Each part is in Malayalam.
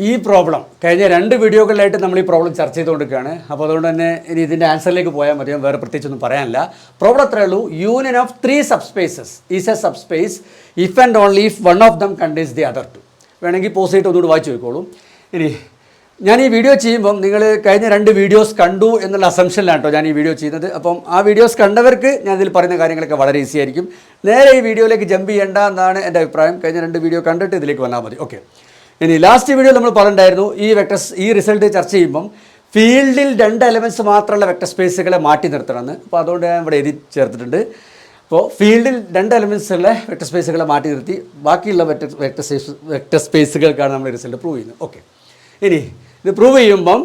ഈ പ്രോബ്ലം കഴിഞ്ഞ 2 വീഡിയോകളിലായിട്ട് നമ്മൾ ഈ പ്രോബ്ലം ചർച്ച ചെയ്തുകൊണ്ടിരിക്കുകയാണ്. അപ്പോൾ അതുകൊണ്ട് തന്നെ ഇനി ഇതിൻ്റെ ആൻസറിലേക്ക് പോയാൽ മതി, വേറെ പ്രത്യേകിച്ചൊന്നും പറയാനില്ല. പ്രോബ്ലം അത്രയേ ഉള്ളൂ. Union of 3 subspaces is A subspace if and only if one of them contains the other 2. വേണമെങ്കിൽ പോസ് ചെയ്തിട്ട് ഒന്നുകൂടി വായിച്ചു നോക്കോളൂ. ഇനി ഞാൻ ഈ വീഡിയോ ചെയ്യുമ്പം നിങ്ങൾ കഴിഞ്ഞ 2 വീഡിയോസ് കണ്ടു എന്നുള്ള അസംഷനിലാണ് കേട്ടോ ഞാൻ ഈ വീഡിയോ ചെയ്യുന്നത്. അപ്പം ആ വീഡിയോസ് കണ്ടവർക്ക് ഞാൻ ഇതിൽ പറയുന്ന കാര്യങ്ങളൊക്കെ വളരെ ഈസി ആയിരിക്കും. നേരെ ഈ വീഡിയോയിലേക്ക് ജമ്പ് ചെയ്യേണ്ട എന്നാണ് എൻ്റെ അഭിപ്രായം. കഴിഞ്ഞ 2 വീഡിയോ കണ്ടിട്ട് ഇതിലേക്ക് വന്നാൽ മതി. ഓക്കെ, ഇനി ലാസ്റ്റ് വീഡിയോ നമ്മൾ പറഞ്ഞിട്ടുണ്ടായിരുന്നു ഈ റിസൾട്ട് ചർച്ച ചെയ്യുമ്പം ഫീൽഡിൽ 2 എലമെൻറ്റ്സ് മാത്രമുള്ള വെക്ടർ സ്പേസുകളെ മാറ്റി നിർത്തണമെന്ന്. അപ്പോൾ അതുകൊണ്ട് ഞാൻ ഇവിടെ എഴുതി ചേർത്തിട്ടുണ്ട്. അപ്പോൾ ഫീൽഡിൽ 2 എലമെൻറ്റ്സ് ഉള്ള വെക്ടർ സ്പേസുകളെ മാറ്റി നിർത്തി ബാക്കിയുള്ള വെക്ടർ സ്പേസുകൾക്കാണ് നമ്മൾ റിസൾട്ട് പ്രൂവ് ചെയ്യുന്നത്. ഓക്കെ, ഇനി ഇത് പ്രൂവ് ചെയ്യുമ്പം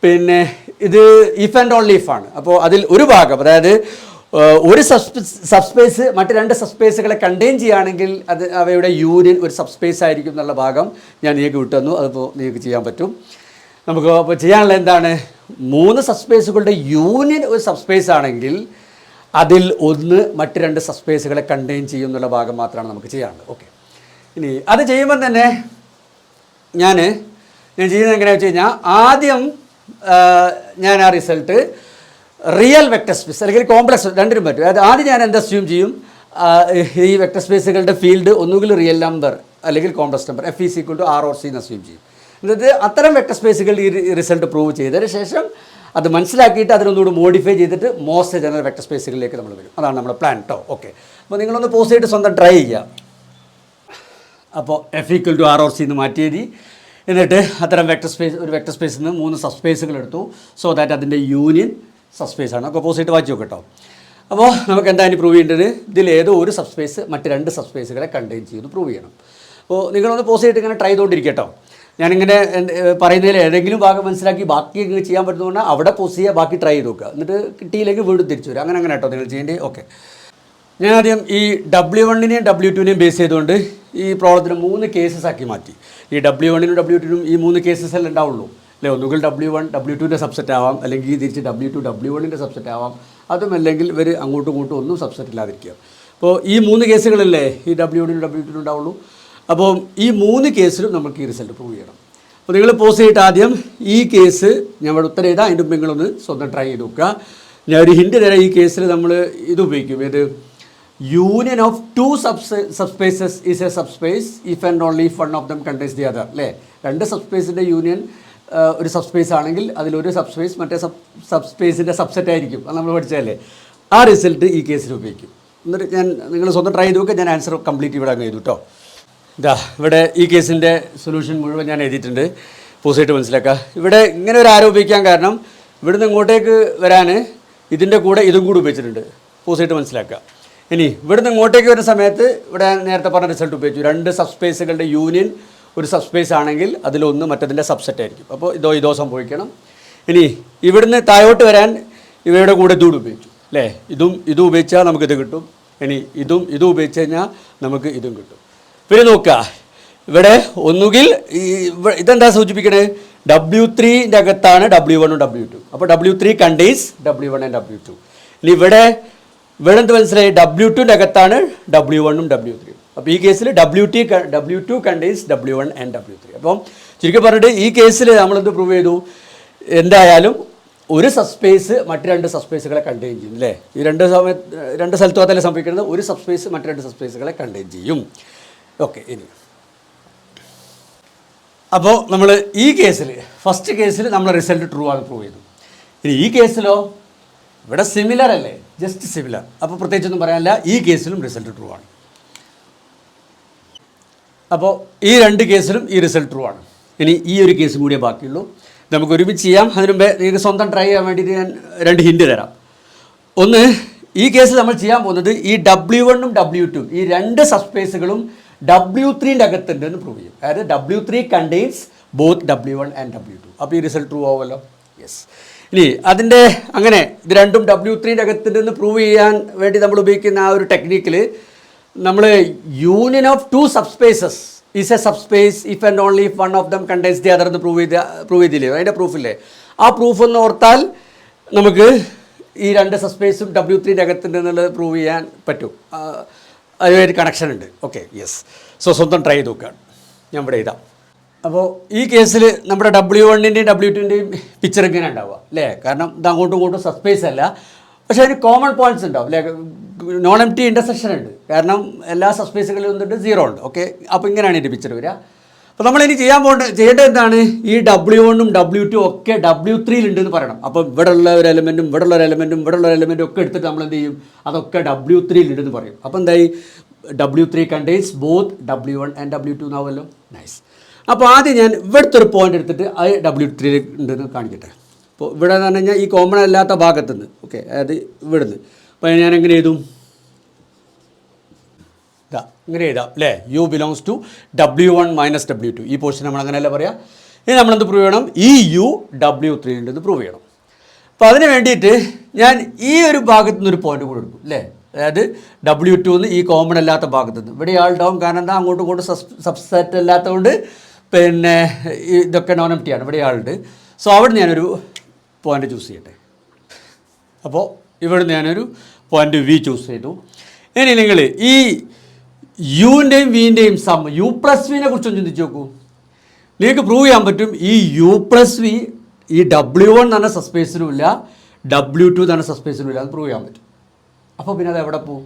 പിന്നെ ഇത് ഇഫ് ആൻഡ് ഓൺലി ഇഫ് ആണ്. അപ്പോൾ അതിൽ ഒരു ഭാഗം, അതായത് ഒരു സബ്സ്പേസ് മറ്റ് 2 സബ്സ്പേസുകളെ കണ്ടെയ്ൻ ചെയ്യുകയാണെങ്കിൽ അത് അവയുടെ യൂണിയൻ ഒരു സബ്സ്പേസ് ആയിരിക്കും എന്നുള്ള ഭാഗം ഞാൻ നിങ്ങൾക്ക് വിട്ടുതന്നു. അതിപ്പോൾ നിങ്ങൾക്ക് ചെയ്യാൻ പറ്റും. നമുക്ക് അപ്പോൾ ചെയ്യാനുള്ള എന്താണ്, 3 സബ്സ്പേസുകളുടെ യൂണിയൻ ഒരു സബ്സ്പേസ് ആണെങ്കിൽ അതിൽ ഒന്ന് മറ്റ് 2 സബ്സ്പേസുകളെ കണ്ടെയ്ൻ ചെയ്യും എന്നുള്ള ഭാഗം മാത്രമാണ് നമുക്ക് ചെയ്യാനുള്ളത്. ഓക്കെ, ഇനി അത് ചെയ്യുമ്പം തന്നെ ഞാൻ ചെയ്യുന്നത് എങ്ങനെയാണെന്ന് വെച്ച് കഴിഞ്ഞാൽ ആദ്യം ഞാൻ ആ റിസൾട്ട് റിയൽ വെക്ടർ സ്പേസ് അല്ലെങ്കിൽ കോംപ്ലക്സ് രണ്ടിനും പറ്റും. അതായത് ആദ്യം ഞാൻ എന്ത് അസ്യൂം ചെയ്യും, ഈ വെക്ടർ സ്പേസുകളുടെ ഫീൽഡ് ഒന്നുകിൽ റിയൽ നമ്പർ അല്ലെങ്കിൽ കോംപ്ലക്സ് നമ്പർ F = R/C എന്ന് അസ്യൂം ചെയ്യും. എന്നിട്ട് അത്തരം വെക്ടർ സ്പേസുകൾ ഈ റിസൾട്ട് പ്രൂവ് ചെയ്തതിന് ശേഷം അത് മനസ്സിലാക്കിയിട്ട് അതിനൊന്നുകൂടി മോഡിഫൈ ചെയ്തിട്ട് മോസ്റ്റ് ജനറൽ വെക്ടർ സ്പേസുകളിലേക്ക് നമ്മൾ വരും. അതാണ് നമ്മുടെ പ്ലാൻ കേട്ടോ. ഓക്കെ, അപ്പോൾ നിങ്ങളൊന്ന് പോസ്റ്റ് ചെയ്തിട്ട് സ്വന്തം ട്രൈ ചെയ്യുക. അപ്പോൾ F = R/C എന്ന് മാറ്റി എഴുതി. എന്നിട്ട് അത്തരം ഒരു വെക്ടർ സ്പേസിൽ നിന്ന് 3 സബ്സ്പേസുകൾ എടുത്തു. സോ ദാറ്റ് അതിൻ്റെ യൂണിയൻ സബ്സ്പേസ് ആണ്. അപ്പോൾ പോസിറ്റ് വായിച്ചു നോക്കട്ടോ. അപ്പോൾ നമുക്ക് എന്താണ് പ്രൂവ് ചെയ്യേണ്ടത്, ഇതിൽ ഏതോ ഒരു സബ്സ്പേസ് മറ്റ് 2 സബ്സ്പേസുകളെ കണ്ടെയ്ൻ ചെയ്ത് പ്രൂവ് ചെയ്യണം. അപ്പോൾ നിങ്ങളൊന്ന് പോസിറ്റ് ഇങ്ങനെ ട്രൈ ചെയ്തുകൊണ്ടിരിക്കട്ടോ. ഞാനിങ്ങനെ പറയുന്നതിൽ ഏതെങ്കിലും ഭാഗം മനസ്സിലാക്കി ബാക്കി ഇങ്ങനെ ചെയ്യാൻ പറ്റുന്നതുകൊണ്ട് അവിടെ പോസ് ചെയ്യുക, ബാക്കി ട്രൈ ചെയ്ത് നോക്കുക. എന്നിട്ട് കിട്ടിയില്ലെങ്കിൽ വീണ്ടും തിരിച്ചു വരിക. അങ്ങനെ കേട്ടോ നിങ്ങൾ ചെയ്യേണ്ടത്. ഓക്കെ, ഞാൻ ആദ്യം ഈ W1-നെയും W2-നെയും ബേസ് ചെയ്തുകൊണ്ട് ഈ പ്രോബ്ലത്തിന് 3 കേസസ് ആക്കി മാറ്റി. ഈ W1-നും W2-നും ഈ 3 കേസസ് എല്ലാം ഉണ്ടാവുള്ളൂ അല്ലേ. ഒന്നുകിൽ W1 W2-ൻ്റെ സബ്സെറ്റ് ആവാം, അല്ലെങ്കിൽ തിരിച്ച് W2 W1-ൻ്റെ സബ്സെറ്റ് ആവാം. അതും അല്ലെങ്കിൽ ഇവർ അങ്ങോട്ടും ഇങ്ങോട്ടും ഒന്നും സബ്സെറ്റ് ഇല്ലാതിരിക്കുക. അപ്പോൾ ഈ 3 കേസുകളല്ലേ ഈ W1-നും W2-നും ഉണ്ടാവുള്ളൂ. അപ്പോൾ ഈ 3 കേസിലും നമുക്ക് ഈ റിസൾട്ട് പ്രൂവ് ചെയ്യണം. അപ്പോൾ നിങ്ങൾ പോസ് ചെയ്തിട്ട് ആദ്യം ഈ കേസ് ഞാൻ ഇവിടെ ഉത്തരം എഴുതാം, അതിൻ്റെ മുമ്പ് നിങ്ങളൊന്ന് സ്വന്തം ട്രൈ ചെയ്ത് നോക്കുക. ഞാൻ ഒരു ഹിൻറ്റ് തരാം. ഈ കേസിൽ നമ്മൾ ഇത് ഉപയോഗിക്കും, ഏത് union of 2 subspaces is A subspace if and only if one of them contains the other അല്ലേ. 2 സബ്സ്പേസിൻ്റെ യൂണിയൻ ഒരു സബ്സ്പേസ് ആണെങ്കിൽ അതിലൊരു സബ്സ്പേസ് മറ്റേ സബ്സ്പേസിൻ്റെ സബ്സെറ്റ് ആയിരിക്കും. അത് നമ്മൾ പഠിച്ചതല്ലേ. ആ റിസൾട്ട് ഈ കേസിൽ ഉപയോഗിക്കും. എന്നിട്ട് നിങ്ങൾ സ്വന്തം ട്രൈ ചെയ്ത് നോക്കുക. ഞാൻ ആൻസർ കംപ്ലീറ്റ് ഇവിടെ അങ്ങ് ചെയ്തു കേട്ടോ. ഇതാ ഇവിടെ ഈ കേസിൻ്റെ സൊല്യൂഷൻ മുഴുവൻ ഞാൻ എഴുതിയിട്ടുണ്ട്. പോസിറ്റ് മനസ്സിലാക്കുക. ഇവിടെ ഇങ്ങനെ ഒരു ആരോപിക്കാൻ കാരണം ഇവിടുന്ന് ഇങ്ങോട്ടേക്ക് വരാൻ ഇതിൻ്റെ കൂടെ ഇതും കൂടി ഉപയോഗിച്ചിട്ടുണ്ട്. പോസിറ്റ് മനസ്സിലാക്കുക. ഇനി ഇവിടുന്ന് ഇങ്ങോട്ടേക്ക് വരുന്ന സമയത്ത് ഇവിടെ നേരത്തെ പറഞ്ഞ റിസൾട്ട് ഉപയോഗിച്ചു. 2 സബ്സ്പേസുകളുടെ യൂണിയൻ ഒരു സബ്സ്പേസ് ആണെങ്കിൽ അതിലൊന്ന് മറ്റതിൻ്റെ സബ്സെറ്റ് ആയിരിക്കും. അപ്പോൾ ഇതോ സംഭവിക്കണം. ഇനി ഇവിടുന്ന് താഴോട്ട് വരാൻ ഇവയുടെ കൂടെ ഇതും ഉപയോഗിച്ചു അല്ലേ. ഇതും ഉപയോഗിച്ചാൽ നമുക്കിത് കിട്ടും. ഇനി ഇതും ഉപയോഗിച്ച് കഴിഞ്ഞാൽ നമുക്ക് ഇതും കിട്ടും. പിന്നെ നോക്കുക, ഇവിടെ ഒന്നുകിൽ ഇതെന്താ സൂചിപ്പിക്കണേ, W3-ൻ്റെ അകത്താണ് W1 ഉം W2. അപ്പോൾ W3 contains W1 and W2. ഇനി ഇവിടെ എന്ത് മനസ്സിലായി, W2-ൻ്റെ അകത്താണ് W1 ഉം W3. അപ്പോൾ ഈ കേസിൽ W2 contains W1 and W3. അപ്പം ചുരുക്കി പറഞ്ഞിട്ട് ഈ കേസിൽ നമ്മളെന്ത് പ്രൂവ് ചെയ്തു, എന്തായാലും ഒരു സബ്സ്പേസ് മറ്റ് 2 സബ്സ്പേസുകളെ കണ്ടെയ്ൻ ചെയ്യും അല്ലേ. ഈ 2 സ്ഥലത്തും അതല്ലേ സംഭവിക്കുന്നത്, ഒരു സബ്സ്പേസ് മറ്റ് 2 സബ്സ്പേസുകളെ കണ്ടെയ്ൻ ചെയ്യും. ഓക്കെ, ഇനി അപ്പോൾ നമ്മൾ ഈ കേസിൽ ഫസ്റ്റ് കേസിൽ നമ്മൾ റിസൾട്ട് ട്രൂ ആണ് പ്രൂവ് ചെയ്തു. ഇനി ഈ കേസിലോ ഇവിടെ സിമിലർ അല്ലേ, ജസ്റ്റ് സിമിലർ. അപ്പോൾ പ്രത്യേകിച്ചൊന്നും പറയാനില്ല. ഈ കേസിലും റിസൾട്ട് ട്രൂ ആണ്. അപ്പോൾ ഈ 2 കേസിലും ഈ റിസൾട്ട് ട്രൂ ആണ്. ഇനി ഈ ഒരു കേസ് കൂടിയേ ബാക്കിയുള്ളൂ. നമുക്ക് ഒരുമിച്ച് ചെയ്യാം. അതിന് മുമ്പേ നിങ്ങൾക്ക് സ്വന്തം ട്രൈ ചെയ്യാൻ വേണ്ടിയിട്ട് ഞാൻ 2 ഹിൻറ്റ് തരാം. ഒന്ന്, ഈ കേസിൽ നമ്മൾ ചെയ്യാൻ പോകുന്നത് ഈ W1 ഉം W2 ഈ 2 സബ്സ്പേസുകളും W3-ൻ്റെ അകത്തുണ്ട് എന്ന് പ്രൂവ് ചെയ്യും. അതായത് W3 contains both W1 and W2. അപ്പോൾ ഈ റിസൾട്ട് ട്രൂ ആവുമല്ലോ. യെസ്. ഇനി അതിൻ്റെ അങ്ങനെ ഇത് രണ്ടും W3-ൻ്റെ അകത്തുണ്ടെന്ന് പ്രൂവ് ചെയ്യാൻ വേണ്ടി നമ്മൾ ഉപയോഗിക്കുന്ന ആ ഒരു ടെക്നിക്കിൽ നമ്മൾ union of 2 subspaces is A subspace if and only if one of them contains the other എന്ന് പ്രൂവ് ചെയ്തില്ലേ. അതിൻ്റെ പ്രൂഫില്ലേ. ആ പ്രൂഫ് ഒന്ന് ഓർത്താൽ നമുക്ക് ഈ 2 സബ്സ്പേസും W3-ൻ്റെ അകത്തുണ്ടെന്നുള്ളത് പ്രൂവ് ചെയ്യാൻ പറ്റും. അതുമായിട്ട് കണക്ഷൻ ഉണ്ട്. Okay, yes. സോ സ്വന്തം ട്രൈ ചെയ്ത് നോക്കുകയാണ്. ഞാൻ ഇവിടെ എഴുതാം. അപ്പോൾ ഈ കേസിൽ നമ്മുടെ W1-ൻ്റെയും W2-ൻ്റെയും പിക്ചർ ഇങ്ങനെ ഉണ്ടാവുക അല്ലേ, കാരണം ഇത് അങ്ങോട്ടും ഇങ്ങോട്ടും സബ്സ്പേസ് അല്ല, പക്ഷേ അതിന് കോമൺ പോയിൻറ്റ്സ് ഉണ്ടാവും അല്ലേ, നോൺ എം ടി ഇൻ്റർസെക്ഷൻ ഉണ്ട്, കാരണം എല്ലാ സബ്സ്പേസുകളിലും വന്നിട്ട് 0 ഉണ്ട്. ഓക്കെ, അപ്പോൾ ഇങ്ങനെയാണ് ഇതിൻ്റെ പിക്ചർ വരിക. അപ്പോൾ നമ്മളിനി ചെയ്യേണ്ടത് എന്താണ്, ഈ W1-ഉം W2 ഒക്കെ W3-ൽ ഉണ്ടെന്ന് പറയണം. അപ്പോൾ ഇവിടെ ഉള്ള ഒരു എലമെൻറ്റും ഇവിടെ ഉള്ള ഒരു എലമെൻറ്റും ഇവിടെ ഉള്ള ഒരു എലമെൻറ്റും ഒക്കെ എടുത്തിട്ട് നമ്മൾ എന്ത് ചെയ്യും, അതൊക്കെ W3-ൽ ഉണ്ടെന്ന് പറയും. അപ്പോൾ എന്തായി, W3 contains both W1 and W2 എന്നാവുമല്ലോ. നൈസ്. അപ്പോൾ ആദ്യം ഞാൻ ഇവിടുത്തെ ഒരു പോയിൻ്റ് എടുത്തിട്ട് അത് W3 ഉണ്ടെന്ന് കാണിക്കട്ടെ. അപ്പോൾ ഇവിടെ എന്ന് പറഞ്ഞു കഴിഞ്ഞാൽ ഈ കോമൺ അല്ലാത്ത ഭാഗത്തുനിന്ന്, ഓക്കെ, അതായത് ഇവിടുന്ന്. അപ്പോൾ ഞാൻ എങ്ങനെ എഴുതും, ഇങ്ങനെ എഴുതാം അല്ലേ, U belongs to W1 minus W2. ഈ പോർഷൻ നമ്മൾ അങ്ങനെയല്ല പറയാം. ഇനി നമ്മളെന്ത് പ്രൂവ് ചെയ്യണം, ഈ U W3 ഉണ്ടെന്ന് പ്രൂവ് ചെയ്യണം. അപ്പോൾ അതിന് വേണ്ടിയിട്ട് ഞാൻ ഈ ഒരു ഭാഗത്തു നിന്നൊരു പോയിൻ്റ് കൂടെ എടുക്കും അല്ലേ, അതായത് W2 ഈ കോമൺ അല്ലാത്ത ഭാഗത്തുനിന്ന്. ഇവിടെ ആളുണ്ടാവും, കാരണം എന്താ, അങ്ങോട്ടും ഇങ്ങോട്ടും സബ്സെറ്റ് അല്ലാത്തതുകൊണ്ട് പിന്നെ ഇതൊക്കെ നോൺ എം ടി ആണ്, ഇവിടെ ആളുണ്ട്. സോ അവിടെ ഞാനൊരു പോയിൻ്റ് ചൂസ് ചെയ്യട്ടെ. അപ്പോൾ ഇവിടെ ഞാനൊരു പോയിൻ്റ് V ചൂസ് ചെയ്തു. ഇനി നിങ്ങൾ ഈ യുവിൻ്റെയും വിൻ്റെയും സം U+Vനെ കുറിച്ചൊന്ന് ചിന്തിച്ച് നോക്കൂ. നിങ്ങൾക്ക് പ്രൂവ് ചെയ്യാൻ പറ്റും ഈ U+V ഈ W1 എന്ന് പറഞ്ഞ സബ്സ്പേസിനും ഇല്ല, W2 എന്ന് പറഞ്ഞ സബ്സ്പേസിനും ഇല്ല, അത് പ്രൂവ് ചെയ്യാൻ പറ്റും. അപ്പോൾ പിന്നെ അത് എവിടെ പോകും?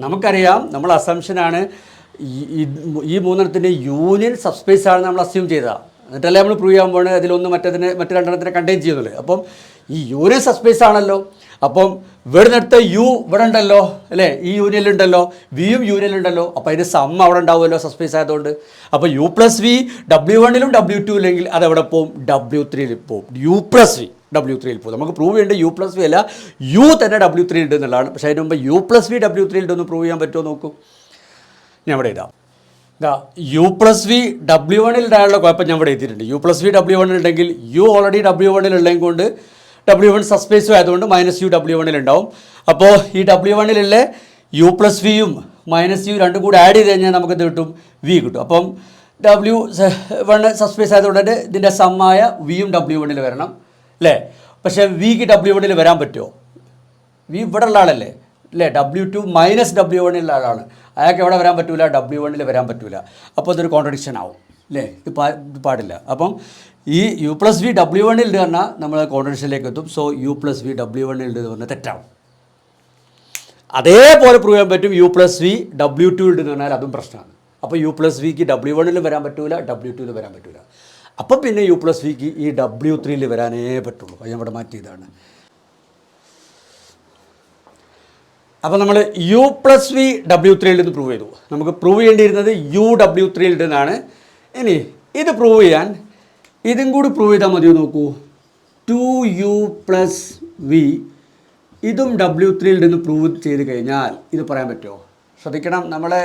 നമുക്കറിയാം, നമ്മൾ അസംഷനാണ് ഈ മൂന്നെണ്ണത്തിൻ്റെ യൂണിയൻ സബ്സ്പേസ് ആണ് നമ്മൾ അസ്യൂം ചെയ്തതാണ്. എന്നിട്ടല്ലേ നമ്മൾ പ്രൂവ് ചെയ്യാൻ പോകുന്നത് അതിലൊന്ന് മറ്റു രണ്ടെണ്ണത്തിനെ കണ്ടെയ്ൻ ചെയ്യുന്നുള്ളൂ. അപ്പം ഈ യൂണിയൻ സബ്സ്പേസ് ആണല്ലോ. അപ്പം ഇവിടെ നിന്നെടുത്ത U ഇവിടെ ഉണ്ടല്ലോ അല്ലേ, ഈ യൂണിയനിലുണ്ടല്ലോ, വിയും യൂണിയനിലുണ്ടല്ലോ, അപ്പോൾ അതിൻ്റെ സം അവിടെ ഉണ്ടാവുമല്ലോ സബ്സ്പേസ് ആയതുകൊണ്ട്. അപ്പോൾ U+V W1-ലും W2 ഇല്ലെങ്കിൽ അത് എവിടെ പോകും, W3-ൽ പോകും. U+V W3-ൽ പോകും. നമുക്ക് പ്രൂവ് ചെയ്യേണ്ട U+V അല്ല, U തന്നെ W3 ഉണ്ട് എന്നുള്ളതാണ്. പക്ഷേ അതിന് മുമ്പ് U+V W3 ഉണ്ടെന്ന് പ്രൂവ് ചെയ്യാൻ പറ്റുമോ നോക്കൂ. ഞാൻ ഇവിടെ ഇതാ U+V W1-ൽ ഇടാനുള്ള കുഴപ്പം ഞാൻ ഇവിടെ എഴുതിയിട്ടുണ്ട്. U+V W1-ൽ ഉണ്ടെങ്കിൽ U ഓൾറെഡി W1-ൽ ഉള്ളതും കൊണ്ട് W1 സബ്സ്പേസും ആയതുകൊണ്ട് -U W1-ൽ ഉണ്ടാവും. അപ്പോൾ ഈ W1-ലുള്ള U+Vയും -U രണ്ടും കൂടി ആഡ് ചെയ്ത് കഴിഞ്ഞാൽ നമുക്ക് എന്ത് കിട്ടും, V കിട്ടും. അപ്പം W1 സബ്സ്പേസ് ആയതുകൊണ്ട് തന്നെ ഇതിൻ്റെ സമ്മായ വിയും W1-ൽ വരണം അല്ലേ. പക്ഷേ വിക്ക് W1-ൽ വരാൻ പറ്റുമോ? V ഇവിടെ ഉള്ള ആളല്ലേ അല്ലേ, W2 -W1-ലുള്ള ആളാണ്, അയാൾക്ക് എവിടെ വരാൻ പറ്റില്ല, W1-ൽ വരാൻ പറ്റില്ല. അപ്പോൾ ഇതൊരു കോൺട്രഡിക്ഷൻ ആവും അല്ലേ, ഇത് പാടില്ല. അപ്പം ഈ U+V W1-ൽ ഉണ്ട് പറഞ്ഞാൽ നമ്മൾ കോൺട്രഡിക്ഷനിലേക്ക് എത്തും. സോ U+V W1-ൽ ഉണ്ട് എന്ന് പറഞ്ഞാൽ തെറ്റാവും. അതേപോലെ പ്രൂവ് ചെയ്യാൻ പറ്റും U+V W2 ഉണ്ട് എന്ന് പറഞ്ഞാൽ അതും പ്രശ്നമാണ്. അപ്പോൾ U+Vക്ക് W1-ൽ വരാൻ പറ്റില്ല, W2-ൽ വരാൻ പറ്റില്ല. അപ്പം പിന്നെ U+Vക്ക് ഈ W3-ൽ വരാനേ പറ്റുള്ളൂ. അത് ഞാൻ ഇവിടെ മാറ്റിയതാണ്. അപ്പോൾ നമ്മൾ U+V W3-ൽ നിന്ന് പ്രൂവ് ചെയ്തു. നമുക്ക് പ്രൂവ് ചെയ്യേണ്ടിയിരുന്നത് U W3-ൽ ഉണ്ടെന്നാണ്. ഇനി ഇത് പ്രൂവ് ചെയ്യാൻ ഇതും കൂടി പ്രൂവ് ചെയ്താൽ മതിയോ നോക്കൂ. 2U+V ഇതും W3-ൽ നിന്ന് പ്രൂവ് ചെയ്ത് കഴിഞ്ഞാൽ ഇത് പറയാൻ പറ്റുമോ? ശ്രദ്ധിക്കണം, നമ്മളെ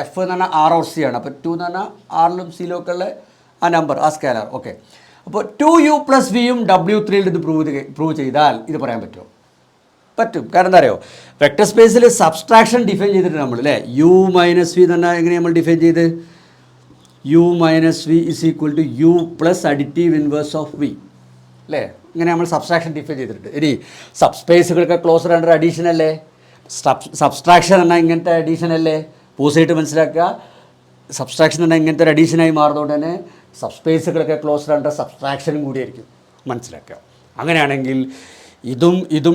F എന്ന് പറഞ്ഞാൽ R or C ആണ്. അപ്പോൾ 2 എന്ന് പറഞ്ഞാൽ R-ലും C-ലും ഒക്കെ ഉള്ള ആ നമ്പർ, ആ സ്കാലർ. ഓക്കെ, അപ്പോൾ 2U+Vയും W3-ൽ നിന്ന് പ്രൂവ് ചെയ്താൽ ഇത് പറയാൻ പറ്റുമോ? പറ്റും. കാരണം എന്താ അറിയോ, വെക്ടർ സ്പേസിൽ സബ്സ്ട്രാക്ഷൻ ഡിഫൈൻ ചെയ്തിട്ട് നമ്മൾ അല്ലേ, U - V എന്ന് പറഞ്ഞാൽ എങ്ങനെ നമ്മൾ ഡിഫൈൻ ചെയ്ത്, U - V is equal to U plus additive inverse of V അല്ലേ, ഇങ്ങനെ നമ്മൾ സബ്സ്ട്രാക്ഷൻ ഡിഫൈൻ ചെയ്തിട്ടുണ്ട്. ഇനി സബ്സ്പേസുകൾക്ക് ക്ലോസർ അണ്ടർ അഡീഷൻ അല്ലേ, സബ്സ്ട്രാക്ഷൻ എന്നാൽ ഇങ്ങനത്തെ അഡീഷൻ അല്ലേ, പോസിറ്റീവ് മനസ്സിലാക്കുക. സബ്സ്ട്രാക്ഷൻ എന്നാൽ ഇങ്ങനത്തെ ഒരു അഡീഷനായി മാറുന്നതുകൊണ്ട് തന്നെ സബ്സ്പേസുകളൊക്കെ ക്ലോസർ അണ്ടർ സബ്സ്ട്രാക്ഷനും കൂടിയായിരിക്കും, മനസ്സിലാക്കുക. അങ്ങനെയാണെങ്കിൽ ഇതും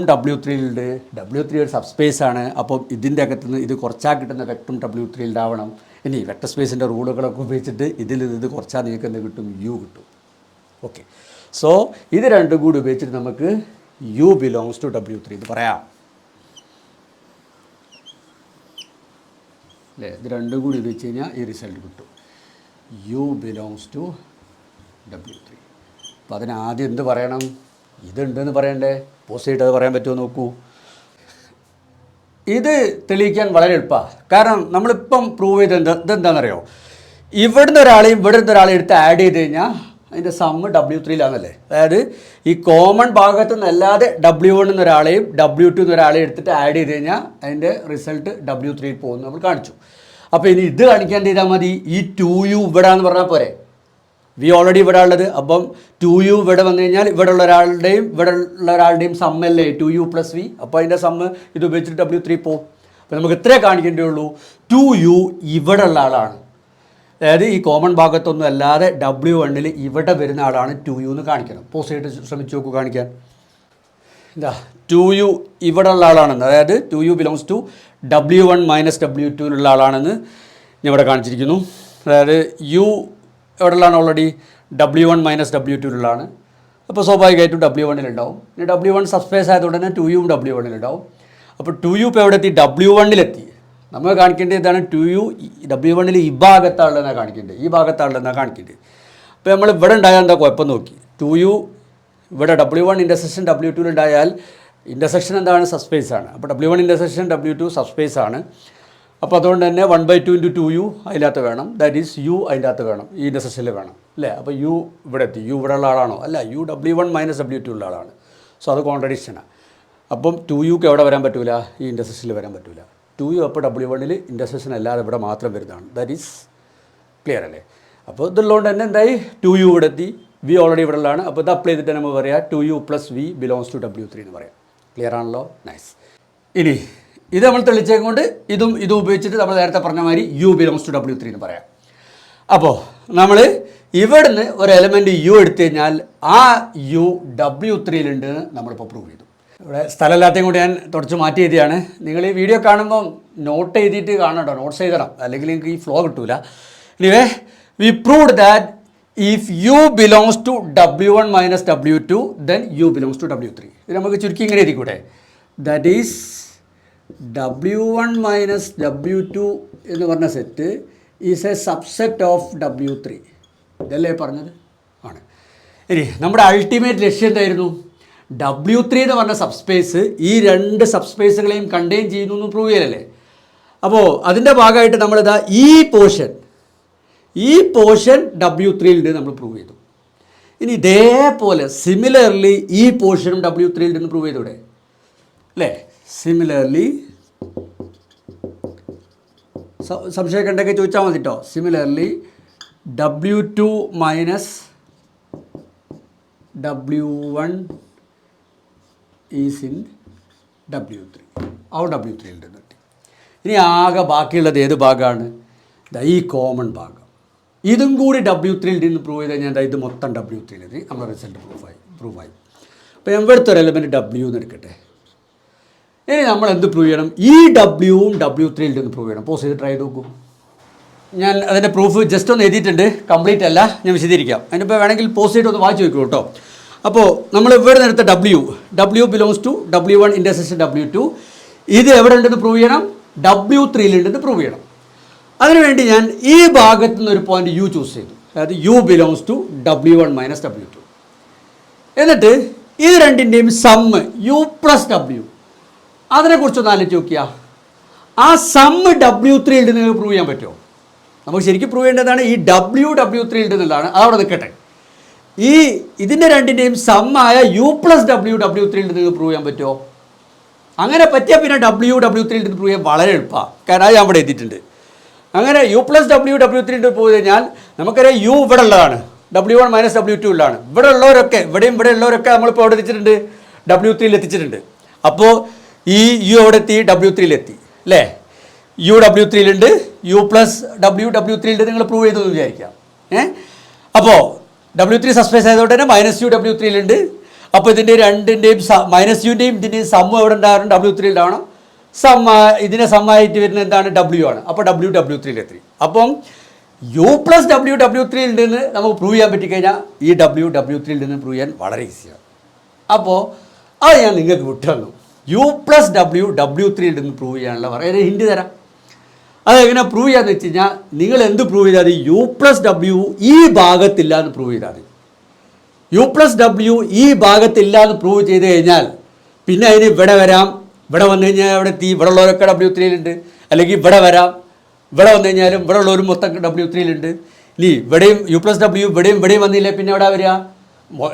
W3-ലുണ്ട്. W3 ഒരു സബ്സ്പേസ് ആണ്. അപ്പം ഇതിൻ്റെ അകത്തുനിന്ന് ഇത് കുറച്ചാൽ കിട്ടുന്ന വെക്ടറും W3-ൽ ഉണ്ടാവണം. ഇനി വെക്ടർ സ്പേസിൻ്റെ റൂളുകളൊക്കെ ഉപയോഗിച്ചിട്ട് ഇത് കുറച്ചാൽ നിങ്ങൾക്ക് എന്ത് കിട്ടും, U കിട്ടും. ഓക്കെ, സോ ഇത് രണ്ടും കൂടി ഉപയോഗിച്ചിട്ട് നമുക്ക് U ബിലോങ്സ് ടു W3 എന്ന് പറയാം അല്ലേ. ഇത് രണ്ടും കൂടി ഉപയോഗിച്ച് കഴിഞ്ഞാൽ ഈ റിസൾട്ട് കിട്ടും, U ബിലോങ്സ് ടു W3. അപ്പോൾ അതിനാദ്യം എന്ത് പറയണം, ഇതുണ്ടെന്ന് പറയണ്ടേ, പോസിറ്റീവ് അത് പറയാൻ പറ്റുമോ നോക്കൂ. ഇത് തെളിയിക്കാൻ വളരെ എളുപ്പമാണ്. കാരണം നമ്മളിപ്പം പ്രൂവ് ചെയ്ത് ഇതെന്താണെന്നറിയോ, ഇവിടുന്ന് ഒരാളെയും ഇവിടുന്ന് ഒരാളെയും എടുത്ത് ആഡ് ചെയ്ത് കഴിഞ്ഞാൽ അതിൻ്റെ സമ്മ് W3-ലാണല്ലേ. അതായത് ഈ കോമൺ ഭാഗത്തു നിന്നല്ലാതെ W1 എന്നൊരാളെയും W2 എന്നൊരാളെയും എടുത്തിട്ട് ആഡ് ചെയ്ത് കഴിഞ്ഞാൽ അതിൻ്റെ റിസൾട്ട് W3-ൽ പോകുന്നു നമ്മൾ കാണിച്ചു. അപ്പോൾ ഇനി ഇത് കാണിക്കാൻ ചെയ്താൽ മതി, ഈ 2U ഇവിടെ എന്ന് പറഞ്ഞാൽ പോരെ, V ഓൾറെഡി ഇവിടെ ഉള്ളത്. അപ്പം 2U ഇവിടെ വന്നു കഴിഞ്ഞാൽ ഇവിടെ ഉള്ള ഒരാളുടെയും സമ്മല്ലേ 2U+V. അപ്പോൾ അതിൻ്റെ സമ്മ് ഇത് ഉപയോഗിച്ചിട്ട് W3 പോകും. അപ്പോൾ നമുക്ക് ഇത്രേ കാണിക്കേണ്ടേ ഉള്ളൂ, 2U ഇവിടെ ഉള്ള ആളാണ്, അതായത് ഈ കോമൺ ഭാഗത്തൊന്നും അല്ലാതെ W1 ഇവിടെ വരുന്ന ആളാണ് 2u എന്ന് കാണിക്കണം. പോസ് ചെയ്തിട്ട് ശ്രമിച്ചു നോക്കൂ കാണിക്കാൻ. എന്താ 2u ഇവിടെ ഉള്ള ആളാണെന്ന്, അതായത് 2u belongs to W1 minus W2 ആളാണെന്ന് ഞാൻ ഇവിടെ കാണിച്ചിരിക്കുന്നു. അതായത് u എവിടെ ഉള്ളതാണ് ഓൾറെഡി W1 മൈനസ് W2 ആണ്. അപ്പോൾ സ്വാഭാവികമായിട്ടും W1 ഉണ്ടാവും. ഇനി W1 സബ്സ്പേസ് ആയതുകൊണ്ട് തന്നെ 2u W1 ഉണ്ടാവും. അപ്പോൾ 2u ഇപ്പോൾ എവിടെ എത്തി? W1 നമ്മൾ കാണിക്കേണ്ടത് ഇതാണ്. 2u W1 ഈ ഭാഗത്താളുള്ളതെന്നാണ് കാണിക്കേണ്ടത്, ഈ ഭാഗത്താളുള്ളതെന്നാണ് കാണിക്കേണ്ടത്. അപ്പോൾ നമ്മൾ ഇവിടെ ഉണ്ടായാൽ എന്താ കുഴപ്പം നോക്കി. 2u ഇവിടെ W1 ഇൻ്റർസെക്ഷൻ W2 ഉണ്ടായാൽ ഇൻ്റർസെക്ഷൻ എന്താണ്? സബ്സ്പേസ് ആണ്. അപ്പോൾ W1 ഇൻ്റർസെക്ഷൻ W2 സബ്സ്പേസ് ആണ്. അപ്പോൾ അതുകൊണ്ട് തന്നെ 1/2 × 2u അതിൻ്റെ അകത്ത് വേണം. ദാറ്റ് ഈസ് u അതിൻ്റെ അകത്ത് വേണം, ഈ ഇൻ്റർസെക്ഷനിൽ വേണം അല്ലേ. അപ്പോൾ u ഇവിടെ എത്തി. u ഇവിടെ ഉള്ള ആളാണോ? അല്ല, u W1 മൈനസ് W2 ഉള്ള ആളാണ്. സോ അത് കോൺട്രഡിക്ഷനാണ്. അപ്പം 2uക്ക് എവിടെ വരാൻ പറ്റില്ല? ഈ ഇൻ്റർസെക്ഷനിൽ വരാൻ പറ്റില്ല. 2u അപ്പോൾ W1 ഇൻ്റർസെക്ഷൻ അല്ലാതെ ഇവിടെ മാത്രം വരുന്നതാണ്. ദാറ്റ് ഈസ് ക്ലിയർ അല്ലേ. അപ്പോൾ ഇതുള്ളതുകൊണ്ട് തന്നെ എന്തായി? 2u ഇവിടെ എത്തി, v ഓൾറെഡി ഇവിടെ ഉള്ളതാണ്. അപ്പോൾ ഇത് അപ്ലൈ ചെയ്തിട്ട് നമ്മൾ പറയാം 2u + v belongs to W3 എന്ന് പറയാം. ക്ലിയർ ആണല്ലോ? നൈസ്. ഇനി ഇത് നമ്മൾ തെളിച്ചേക്കൊണ്ട് ഇതും ഉപയോഗിച്ചിട്ട് നമ്മൾ നേരത്തെ പറഞ്ഞ മാതിരി u ബിലോങ്സ് ടു W3 എന്ന് പറയാം. അപ്പോൾ നമ്മൾ ഇവിടുന്ന് ഒരു എലമെൻറ്റ് u എടുത്തു കഴിഞ്ഞാൽ ആ u W3 നമ്മളിപ്പോൾ പ്രൂവ് ചെയ്തു. ഇവിടെ സ്ഥലമില്ലാത്തതും കൂടി ഞാൻ തുടച്ച് മാറ്റി എഴുതിയാണ്. നിങ്ങൾ ഈ വീഡിയോ കാണുമ്പം നോട്ട് എഴുതിയിട്ട് കാണട്ടോ, നോട്ട്സ് എഴുതണം, അല്ലെങ്കിൽ നിങ്ങൾക്ക് ഈ ഫ്ലോ കിട്ടൂല. Anyway we proved that if u belongs to W1 minus W2 then u belongs to W3. ഇത് നമുക്ക് ചുരുക്കി ഇങ്ങനെ എഴുതിക്കൂടെ? That is W1 minus W2 എന്ന് പറഞ്ഞ set is A subset of W3. ഇതല്ലേ പറഞ്ഞത്? ആണ്. ഇനി നമ്മുടെ അൾട്ടിമേറ്റ് ലക്ഷ്യം എന്തായിരുന്നു? W3 എന്ന് പറഞ്ഞ സബ്സ്പേസ് ഈ രണ്ട് സബ്സ്പേസുകളെയും കണ്ടെയ്ൻ ചെയ്യുന്നു എന്ന് പ്രൂവ് ചെയ്യലല്ലേ. അപ്പോൾ അതിൻ്റെ ഭാഗമായിട്ട് നമ്മളിതാ ഈ പോർഷൻ W3 നമ്മൾ പ്രൂവ് ചെയ്തു. ഇനി ഇതേപോലെ സിമിലർലി ഈ പോർഷനും W3 പ്രൂവ് ചെയ്തൂടെ അല്ലേ? സിമിലർലി സംശയമൊക്കെ ഉണ്ടെങ്കിൽ ചോദിച്ചാൽ മതി കേട്ടോ. Similarly W2 minus W1 is in W3. W3 കിട്ടി. ഇനി ആകെ ബാക്കിയുള്ളത് ഏത് ഭാഗമാണ്? ഈ കോമൺ ഭാഗം. ഇതും കൂടി W3 പ്രൂവ് ചെയ്ത് കഴിഞ്ഞാൽ ഇത് മൊത്തം W3 നമ്മുടെ റിസൾട്ട് പ്രൂഫായി. അപ്പോൾ എവിടുത്തെ എലമെൻറ്റ് W എന്ന് എടുക്കട്ടെ. ഇനി നമ്മൾ എന്ത് പ്രൂവ് ചെയ്യണം? ഈ W-ഉം W3 പ്രൂവ് ചെയ്യണം. പോസ് ചെയ്ത് ട്രൈ ചെയ്ത് നോക്കൂ. ഞാൻ അതിൻ്റെ പ്രൂഫ് ജസ്റ്റ് ഒന്ന് എഴുതിയിട്ടുണ്ട്, കംപ്ലീറ്റ് അല്ല, ഞാൻ വിശദീകരിക്കാം. അതിനിപ്പോൾ വേണമെങ്കിൽ പോസ് ചെയ്ത് ഒന്ന് വായിച്ച് നോക്കൂ കേട്ടോ. അപ്പോൾ നമ്മൾ ഇവിടെ നിന്നെടുത്ത W belongs to W1 intersection W2. ഇത് എവിടെ ഉണ്ടെന്ന് പ്രൂവ് ചെയ്യണം? W3 ഉണ്ടെന്ന് പ്രൂവ് ചെയ്യണം. അതിനുവേണ്ടി ഞാൻ ഈ ഭാഗത്തു നിന്നൊരു പോയിന്റ് u ചൂസ് ചെയ്തു. അതായത് u belongs to W1 minus W2. എന്നിട്ട് ഇത് രണ്ടിൻ്റെയും സമ്മ് u + W, അതിനെക്കുറിച്ചൊന്ന് ആലോചിച്ച് നോക്കിയാൽ ആ സമ്മ് W3 നിങ്ങൾക്ക് പ്രൂവ് ചെയ്യാൻ പറ്റുമോ? നമുക്ക് ശരിക്കും പ്രൂവ് ചെയ്യേണ്ടതാണ് ഈ W3 എന്നുള്ളതാണ്. അതവിടെ നിൽക്കട്ടെ. ഈ ഇതിൻ്റെ രണ്ടിൻ്റെയും സമ്മായ u + W W3 നിങ്ങൾക്ക് പ്രൂവ് ചെയ്യാൻ പറ്റുമോ? അങ്ങനെ പറ്റിയാൽ പിന്നെ W3 പ്രൂവ് ചെയ്യാൻ വളരെ എളുപ്പമാണ്. കാരണം അത് ഞാൻ ഇവിടെ എത്തിയിട്ടുണ്ട്. അങ്ങനെ u + W W3 പോയി കഴിഞ്ഞാൽ നമുക്കറിയാം u ഇവിടെ ഉള്ളതാണ്, W1 മൈനസ് W2 ഉള്ളതാണ്. ഇവിടെ ഉള്ളവരൊക്കെ ഇവിടെ ഉള്ളവരൊക്കെ നമ്മളിപ്പോൾ അവിടെ എത്തിച്ചിട്ടുണ്ട്, W3 എത്തിച്ചിട്ടുണ്ട്. അപ്പോൾ ഈ u അവിടെ എത്തി, W3 എത്തി അല്ലേ? u W3 u + W W3 നിങ്ങൾ പ്രൂവ് ചെയ്തു എന്ന് വിചാരിക്കാം. അപ്പോൾ W3 സബ്സ്പേസ് ആയതുകൊണ്ട് തന്നെ -u W3 അപ്പോൾ ഇതിൻ്റെ രണ്ടിൻ്റെയും മൈനസ് യുൻ്റെയും ഇതിൻ്റെയും സമ്മ് എവിടെ ഉണ്ടാകണം? W3 ഉണ്ടാവണം. ഇതിനെ സമ്മായിട്ട് വരുന്നത് എന്താണ്? W ആണ്. അപ്പോൾ W3 എത്തി. അപ്പം u + W W3 നമുക്ക് പ്രൂവ് ചെയ്യാൻ പറ്റിക്കഴിഞ്ഞാൽ ഈ W3 പ്രൂവ് ചെയ്യാൻ വളരെ ഈസിയാണ്. അപ്പോൾ അത് ഞാൻ നിങ്ങൾക്ക് വിട്ടുതന്നു. u + W W3 പ്രൂവ് ചെയ്യാനുള്ള വളരെ ഹിൻഡ് തരാം. അതെങ്ങനെ പ്രൂവ് ചെയ്യാന്ന് വെച്ച് കഴിഞ്ഞാൽ നിങ്ങൾ എന്ത് പ്രൂവ് ചെയ്താൽ മതി? u + W ഈ ഭാഗത്തില്ല എന്ന് പ്രൂവ് ചെയ്താൽ മതി. u + W ഈ ഭാഗത്തില്ല എന്ന് പ്രൂവ് ചെയ്ത് കഴിഞ്ഞാൽ പിന്നെ അതിന് ഇവിടെ വരാം. ഇവിടെ വന്നു കഴിഞ്ഞാൽ ഇവിടെ എത്തി, ഇവിടെ ഉള്ളവരൊക്കെ W3 അല്ലെങ്കിൽ ഇവിടെ വരാം, ഇവിടെ വന്നു കഴിഞ്ഞാലും ഇവിടെ ഉള്ളവരും മൊത്തം W3 ഇനി ഇവിടെയും u + W ഇവിടെയും വന്നില്ലേ പിന്നെ എവിടെ വരിക?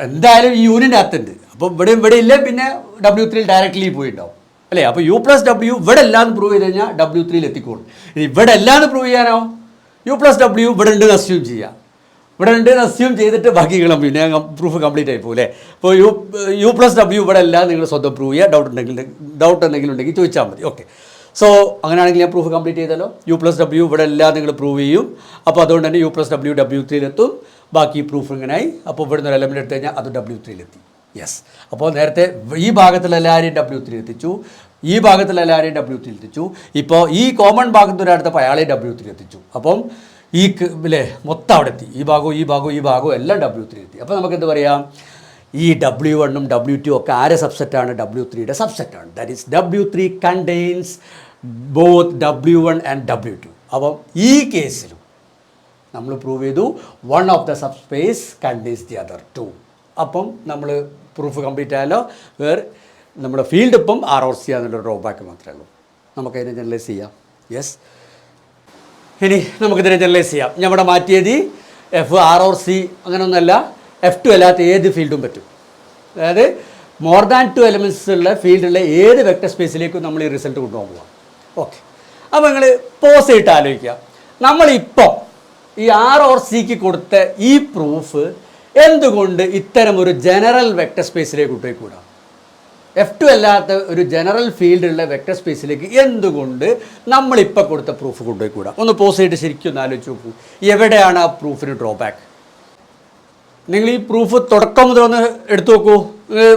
എന്തായാലും ഈ യൂണിൻ്റെ അകത്തുണ്ട്. അപ്പോൾ ഇവിടെ ഇല്ലേ പിന്നെ W3 ഡയറക്റ്റ്ലി പോയിട്ടുണ്ടാവും അല്ലേ? അപ്പോൾ u + W ഇവിടെ എല്ലാന്ന് പ്രൂവ് ചെയ്ത് കഴിഞ്ഞാൽ W3 എത്തിക്കോളും. ഇനി ഇവിടെ എല്ലാന്ന് പ്രൂവ് ചെയ്യാനോ u + W ഇവിടെ ഉണ്ടെന്ന് അസ്യൂം ചെയ്യാം. ഇവിടെ ഉണ്ടെന്ന് അസ്യൂം ചെയ്തിട്ട് ബാക്കി പിന്നെ പ്രൂഫ് കംപ്ലീറ്റ് ആയി പോകും അല്ലേ? അപ്പോൾ u + W ഇവിടെ എല്ലാം നിങ്ങൾ സ്വന്തം പ്രൂവ് ചെയ്യുക. ഡൗട്ട് എന്തെങ്കിലും ഉണ്ടെങ്കിൽ ചോദിച്ചാൽ മതി. ഓക്കെ. സോ അങ്ങനെയാണെങ്കിൽ ഞാൻ പ്രൂഫ് കംപ്ലീറ്റ് ചെയ്തല്ലോ. U+W ഇവിടെ എല്ലാം നിങ്ങൾ പ്രൂവ് ചെയ്യും. അപ്പോൾ അതുകൊണ്ട് തന്നെ U+W W3-ലെത്തും. ബാക്കി പ്രൂഫ് ഇങ്ങനെയായി. അപ്പോൾ ഇവിടുന്ന് ഒരു എലമെൻ്റ് എടുത്തു കഴിഞ്ഞാൽ അത് W3-ലെത്തി. യെസ്. അപ്പോൾ നേരത്തെ ഈ ഭാഗത്തുള്ള എല്ലാവരെയും W3 എത്തിച്ചു, ഈ ഭാഗത്തുള്ള എല്ലാവരെയും W3 എത്തിച്ചു. ഇപ്പോൾ ഈ കോമൺ ഭാഗത്ത് ഒരാടുത്തപ്പോൾ അയാളെ W3 എത്തിച്ചു. അപ്പം ഈ അല്ലേ മൊത്തം അവിടെ എത്തി. ഈ ഭാഗവും എല്ലാം W3 എത്തി. അപ്പോൾ നമുക്ക് എന്ത് പറയാം, ഈ W1ഉം W2 ഒക്കെ ആരെ സബ്സെറ്റാണ്? W3യുടെ സബ്സെറ്റാണ്. That is W3 contains both W1 and W2. അപ്പം ഈ കേസിലും നമ്മൾ പ്രൂവ് ചെയ്തു one of the subspace contains the other two. അപ്പം നമ്മൾ പ്രൂഫ് കംപ്ലീറ്റ് ആയാലോ. നമ്മുടെ ഫീൽഡ് ഇപ്പം ROC എന്നുള്ളൊരു ഡ്രോബാക്ക് മാത്രമേ ഉള്ളൂ. നമുക്കതിനെ ജനറലൈസ് ചെയ്യാം. യെസ്, ഇനി നമുക്കിതിനെ ജനറലൈസ് ചെയ്യാം. ഞാൻ ഇവിടെ മാറ്റിയത് ROC അങ്ങനെയൊന്നുമല്ല, F2 അല്ലാത്ത ഏത് ഫീൽഡും പറ്റും. അതായത് മോർ ദാൻ 2 എലിമെൻറ്റ്സ് ഉള്ള ഫീൽഡുള്ള ഏത് വെക്ടർ സ്പേസിലേക്കും നമ്മൾ ഈ റിസൾട്ട് കൊണ്ടുപോകാൻ പോകാം. ഓക്കെ, അപ്പോൾ നിങ്ങൾ പോസ് ചെയ്തിട്ട് ആലോചിക്കുക, നമ്മളിപ്പോൾ ഈ ROCക്ക് കൊടുത്ത ഈ പ്രൂഫ് എന്തുകൊണ്ട് ഇത്തരം ഒരു ജനറൽ വെക്ടർ സ്പേസിലേക്ക് കൊണ്ടുപോയിക്കൂടാ? F2 അല്ലാത്ത ഒരു ജനറൽ ഫീൽഡുള്ള വെക്ടർ സ്പേസിലേക്ക് എന്തുകൊണ്ട് നമ്മളിപ്പോൾ കൊടുത്ത പ്രൂഫ് കൊണ്ടുപോയിക്കൂടാ? ഒന്ന് പോസ് ചെയ്തിട്ട് ശരിക്കും ഒന്ന് ആലോചിച്ച് നോക്കൂ, എവിടെയാണ് ആ പ്രൂഫിന് ഡ്രോബാക്ക്? നിങ്ങൾ ഈ പ്രൂഫ് തുടക്കം മുതലൊന്ന് എടുത്തു നോക്കൂ,